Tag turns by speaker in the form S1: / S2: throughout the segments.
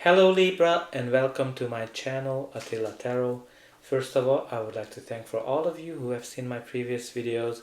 S1: Hello Libra and welcome to my channel Attila Tarot. First of all, I would like to thank for all of you who have seen my previous videos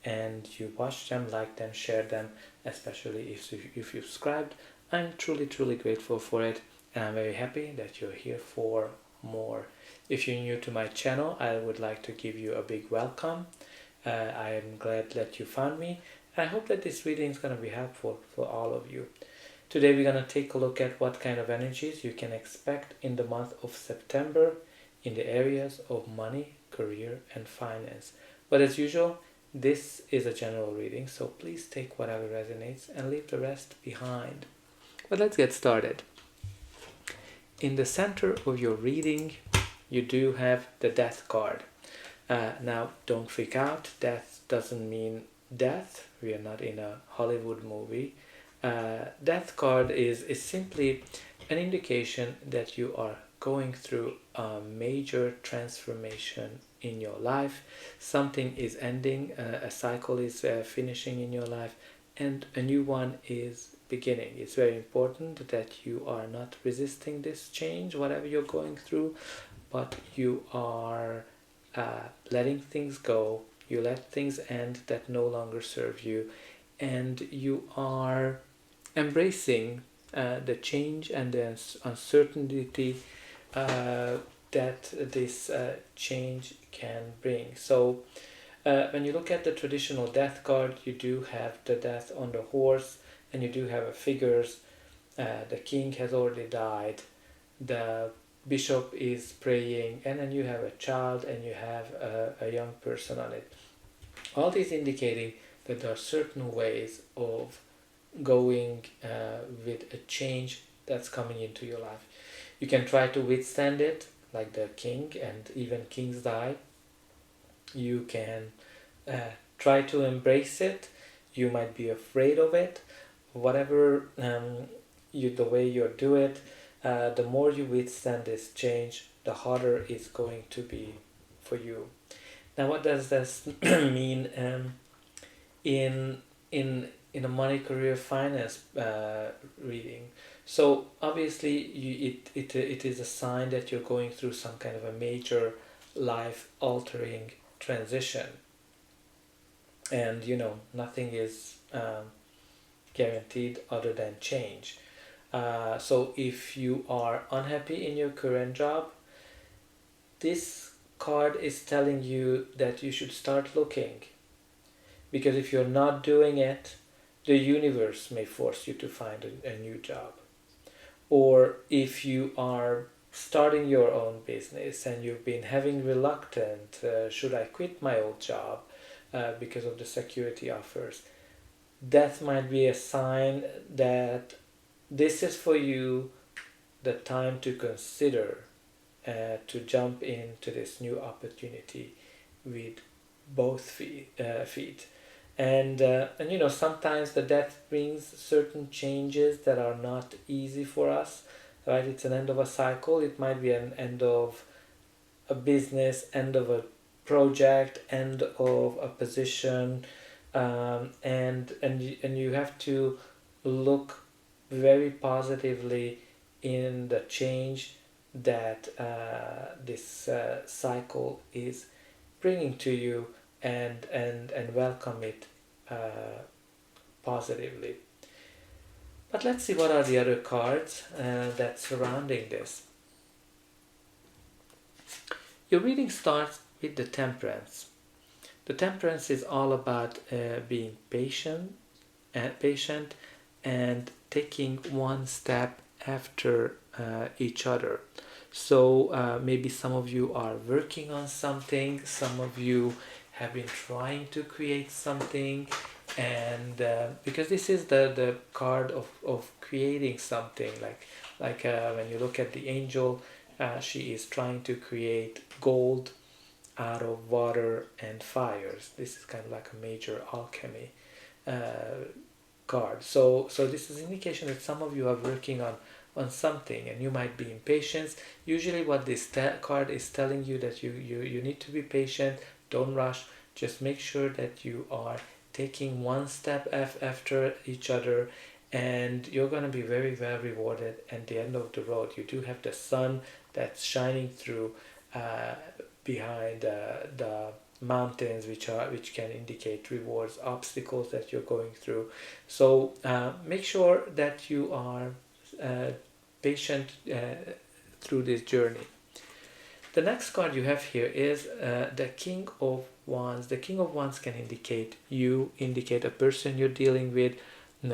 S1: and you watched them, liked them, shared them, especially if you subscribed. I'm truly grateful for it and I'm very happy that you're here for more. If you're new to my channel, I would like to give you a big welcome. I am glad that you found me. I hope that this reading is going to be helpful for all of you. Today we're going to take a look at what kind of energies you can expect in the month of September in the areas of money, career and finance. But as usual, this is a general reading, so please take whatever resonates and leave the rest behind. But let's get started. In the center of your reading, you do have the Death card. Now, don't freak out. Death doesn't mean death. We are not in a Hollywood movie. Death card is simply an indication that you are going through a major transformation in your life. Something is ending, a cycle is finishing in your life, and a new one is beginning. It's very important that you are not resisting this change, whatever you're going through, but you are letting things go. You let things end that no longer serve you, and you are embracing the change and the uncertainty that this change can bring. So when you look at the traditional death card, you do have the death on the horse and you do have a figures. The king has already died, the bishop is praying, and then you have a child and you have a young person on it. All these indicating that there are certain ways of going with a change that's coming into your life. You can try to withstand it, like the king, and even kings die. You can try to embrace it. You might be afraid of it. Whatever the way you do it, the more you withstand this change, the harder it's going to be for you. Now, what does this mean in a money, career, finance reading? So obviously it is a sign that you're going through some kind of a major life altering transition, and nothing is guaranteed other than change. So if you are unhappy in your current job, this card is telling you that you should start looking, because if you're not doing it, the universe may force you to find a new job. Or if you are starting your own business and you've been having reluctant, should I quit my old job because of the security offers, that might be a sign that this is for you the time to consider to jump into this new opportunity with both feet. And sometimes the death brings certain changes that are not easy for us, right? It's an end of a cycle. It might be an end of a business, end of a project, end of a position, and you have to look very positively in the change that this cycle is bringing to you, and welcome it positively. But let's see what are the other cards that surrounding this. Your reading starts with the Temperance. The Temperance is all about being patient and taking one step after each other. So maybe some of you are working on something, some of you have been trying to create something, and because this is the card of creating something, like when you look at the angel, she is trying to create gold out of water and fires. This is kind of like a major alchemy card. So this is an indication that some of you are working on something and you might be impatient. Usually what this card is telling you, that you need to be patient, don't rush, just make sure that you are taking one step after each other, and you're going to be very well rewarded at the end of the road. You do have the sun that's shining through behind the mountains, which can indicate rewards, obstacles that you're going through. So make sure that you are patient through this journey. The next card you have here is the King of Wands. The King of Wands can indicate a person you're dealing with,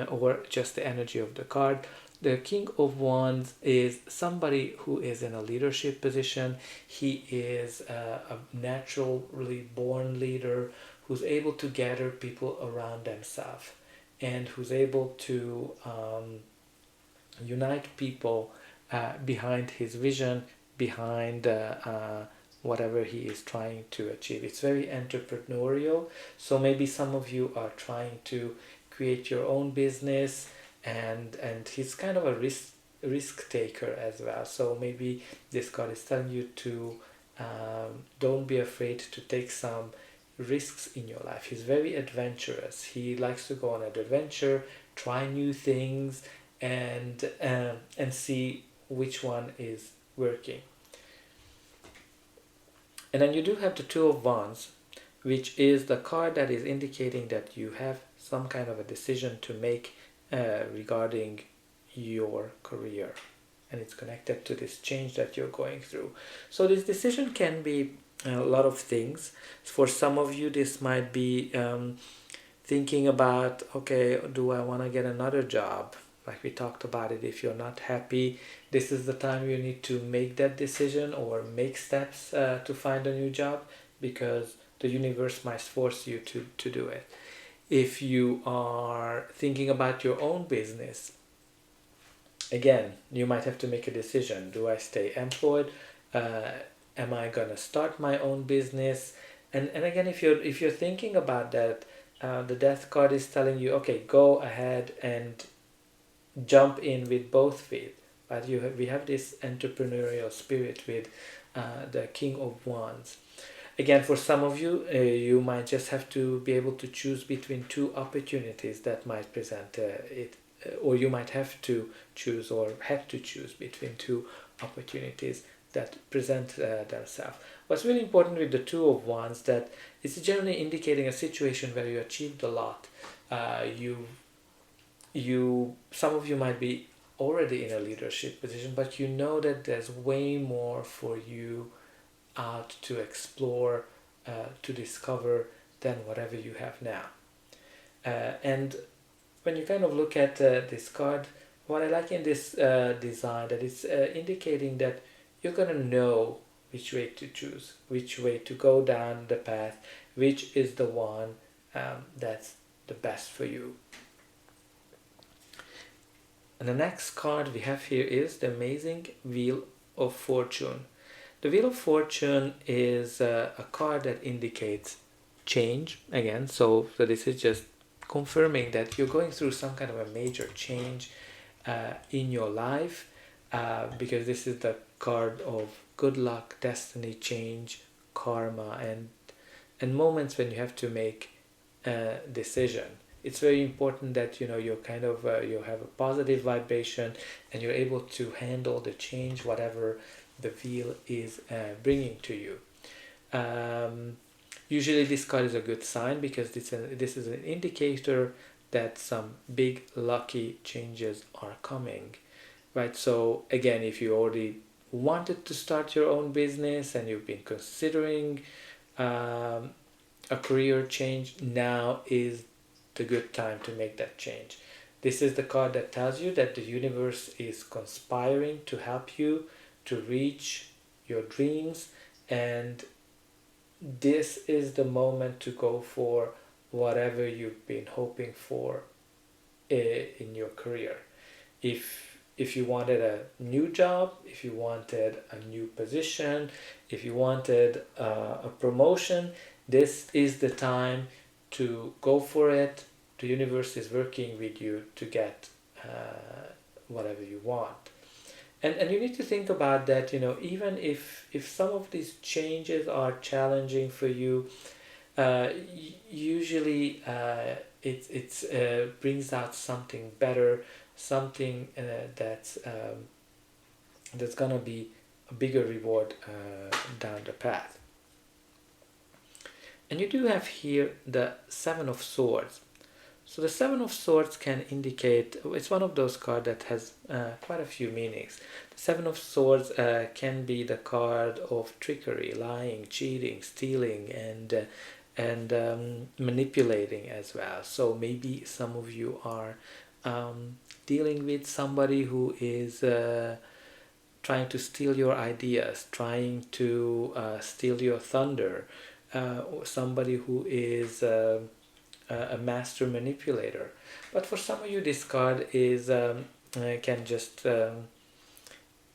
S1: or just the energy of the card. The King of Wands is somebody who is in a leadership position. He is a naturally born leader who's able to gather people around themselves, and who's able to unite people behind his vision, behind whatever he is trying to achieve. It's very entrepreneurial. So maybe some of you are trying to create your own business, and he's kind of a risk taker as well. So maybe this card is telling you to don't be afraid to take some risks in your life. He's very adventurous. He likes to go on an adventure, try new things, and see which one is working. And then you do have the Two of Wands, which is the card that is indicating that you have some kind of a decision to make regarding your career, and it's connected to this change that you're going through. So this decision can be a lot of things. For some of you, this might be thinking about, okay, do I want to get another job? Like we talked about it, if you're not happy, this is the time you need to make that decision or make steps to find a new job, because the universe might force you to do it. If you are thinking about your own business, again, you might have to make a decision. Do I stay employed? Am I gonna start my own business? And again, if you're thinking about that, the Death card is telling you, okay, go ahead and jump in with both feet. But we have this entrepreneurial spirit with the King of Wands. Again, for some of you, you might just have to be able to choose between two opportunities that might present or you might have to choose or had to choose between two opportunities that present themselves. What's really important with the Two of Wands, that it's generally indicating a situation where you achieved a lot. Some of you might be already in a leadership position, but you know that there's way more for you out to explore, to discover, than whatever you have now. And when you kind of look at this card, what I like in this design, that it's indicating that you're gonna know which way to choose, which way to go down the path, which is the one that's the best for you. And the next card we have here is the amazing Wheel of Fortune. The Wheel of Fortune is a card that indicates change again. So this is just confirming that you're going through some kind of a major change in your life, because this is the card of good luck, destiny, change, karma, and moments when you have to make a decision. It's very important that you're kind of you have a positive vibration, and you're able to handle the change, whatever the wheel is bringing to you. Usually this card is a good sign, because this is an indicator that some big lucky changes are coming, right? So again, if you already wanted to start your own business and you've been considering a career change, now is the good time to make that change. This is the card that tells you that the universe is conspiring to help you to reach your dreams, and this is the moment to go for whatever you've been hoping for in your career. If you wanted a new job, if you wanted a new position, if you wanted a promotion, this is the time to go for it. The universe is working with you to get whatever you want. And you need to think about that, even if some of these changes are challenging for you, usually it brings out something better, something that's gonna be a bigger reward down the path. And you do have here the Seven of Swords. So the Seven of Swords can indicate, it's one of those cards that has quite a few meanings. The Seven of Swords can be the card of trickery, lying, cheating, stealing, and manipulating as well. So maybe some of you are dealing with somebody who is trying to steal your ideas, trying to steal your thunder, somebody who is a master manipulator. But for some of you, this card is can just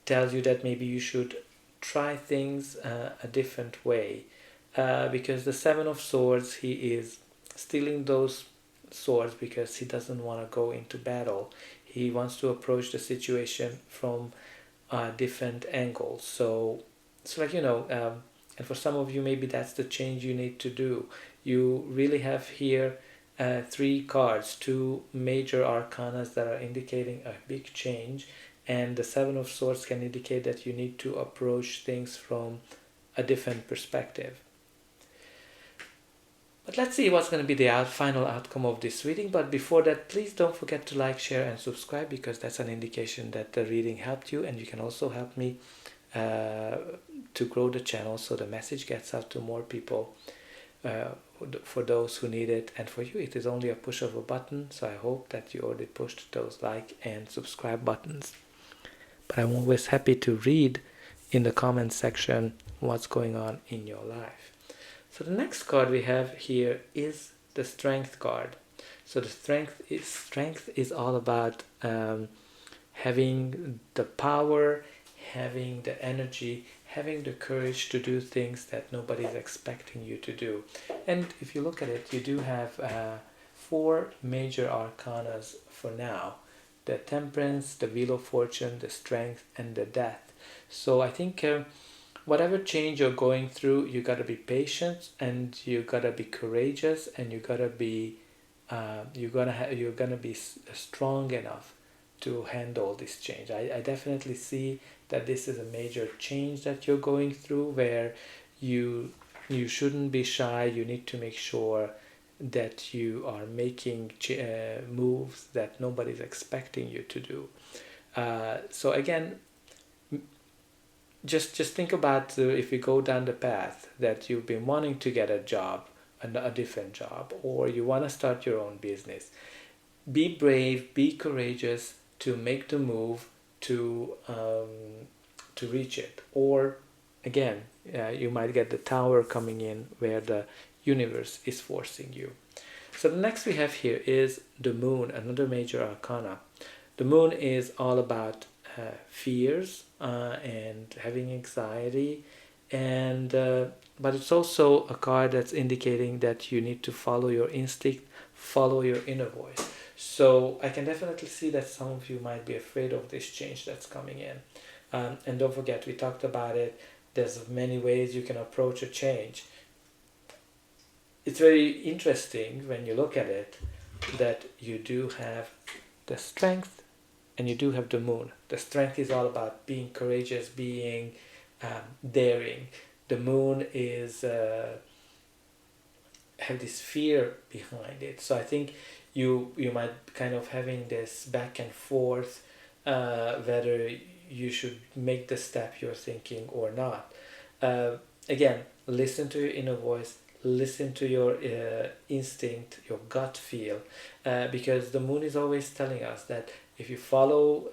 S1: tell you that maybe you should try things a different way, because the Seven of Swords, he is stealing those swords because he doesn't want to go into battle. He wants to approach the situation from different angles. So like and for some of you, maybe that's the change you need to do. You really have here three cards, two major arcanas that are indicating a big change, and the Seven of Swords can indicate that you need to approach things from a different perspective. But let's see what's going to be the final outcome of this reading. But before that, please don't forget to like, share, and subscribe, because that's an indication that the reading helped you, and you can also help me to grow the channel so the message gets out to more people, for those who need it. And for you, it is only a push of a button, so I hope that you already pushed those like and subscribe buttons. But I'm always happy to read in the comment section what's going on in your life. So the next card we have here is the Strength card. So the strength is all about having the power, having the energy, having the courage to do things that nobody's expecting you to do. And if you look at it, you do have four major arcanas for now: the Temperance, the Wheel of Fortune, the Strength, and the Death. So I think whatever change you're going through, you gotta be patient, and you gotta be courageous, and you gotta be you're gonna be strong enough to handle this change. I definitely see that this is a major change that you're going through, where you shouldn't be shy. You need to make sure that you are making moves that nobody's expecting you to do. So again, just think about if you go down the path that you've been wanting to get a job, a different job, or you want to start your own business. Be brave, be courageous to make the move to reach it. Or again, you might get the Tower coming in, where the universe is forcing you. So the next we have here is the Moon, another major arcana. The Moon is all about fears and having anxiety, and but it's also a card that's indicating that you need to follow your instinct, follow your inner voice. So I can definitely see that some of you might be afraid of this change that's coming in. And don't forget, we talked about it, there's many ways you can approach a change. It's very interesting when you look at it that you do have the Strength and you do have the Moon. The Strength is all about being courageous, being daring. The Moon is have this fear behind it. So I think you might kind of having this back and forth, whether you should make the step you're thinking or not. Again, listen to your inner voice, listen to your instinct, your gut feel, because the Moon is always telling us that if you follow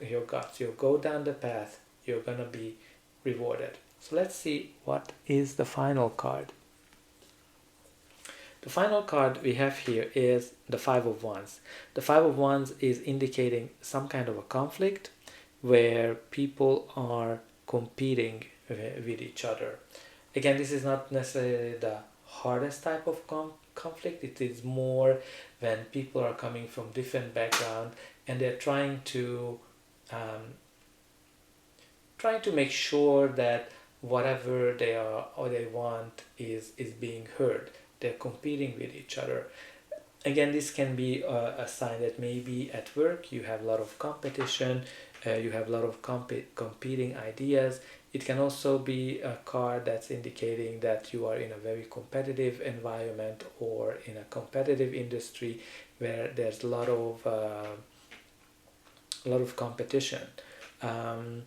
S1: your guts, you go down the path, you're gonna be rewarded. So let's see what is the final card. The final card we have here is the Five of Wands. The Five of Wands is indicating some kind of a conflict where people are competing with each other. Again, this is not necessarily the hardest type of conflict. It is more when people are coming from different background and they're trying to make sure that whatever they are or they want is being heard. They're competing with each other. Again, this can be a sign that maybe at work you have a lot of competition, you have a lot of competing ideas. It can also be a card that's indicating that you are in a very competitive environment or in a competitive industry where there's a lot of competition. Um,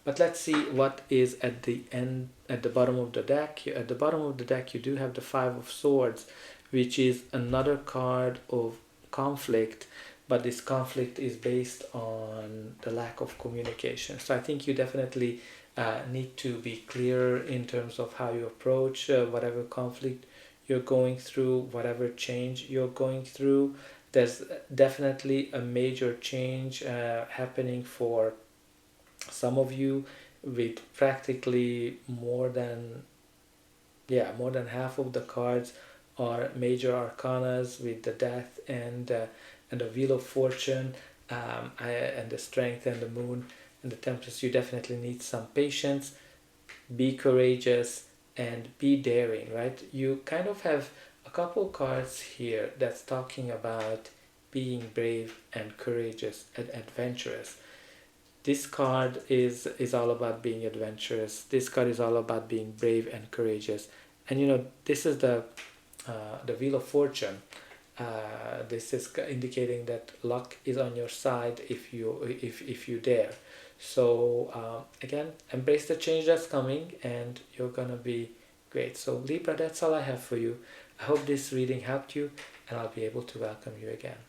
S1: but let's see what is at the end, at the bottom of the deck. At the bottom of the deck, you do have the Five of Swords, which is another card of conflict, but this conflict is based on the lack of communication. So I think you definitely need to be clearer in terms of how you approach whatever conflict you're going through, whatever change you're going through. There's definitely a major change happening for some of you, with practically more than half of the cards are major arcanas, with the Death and the Wheel of Fortune, and the Strength and the Moon and the Temptress. You definitely need some patience, be courageous, and be daring, right? You kind of have a couple cards here that's talking about being brave and courageous and adventurous. This card is all about being adventurous. This card is all about being brave and courageous. And this is the Wheel of Fortune. This is indicating that luck is on your side if you dare. So again, embrace the change that's coming, and you're gonna be great. So Libra, that's all I have for you. I hope this reading helped you, and I'll be able to welcome you again.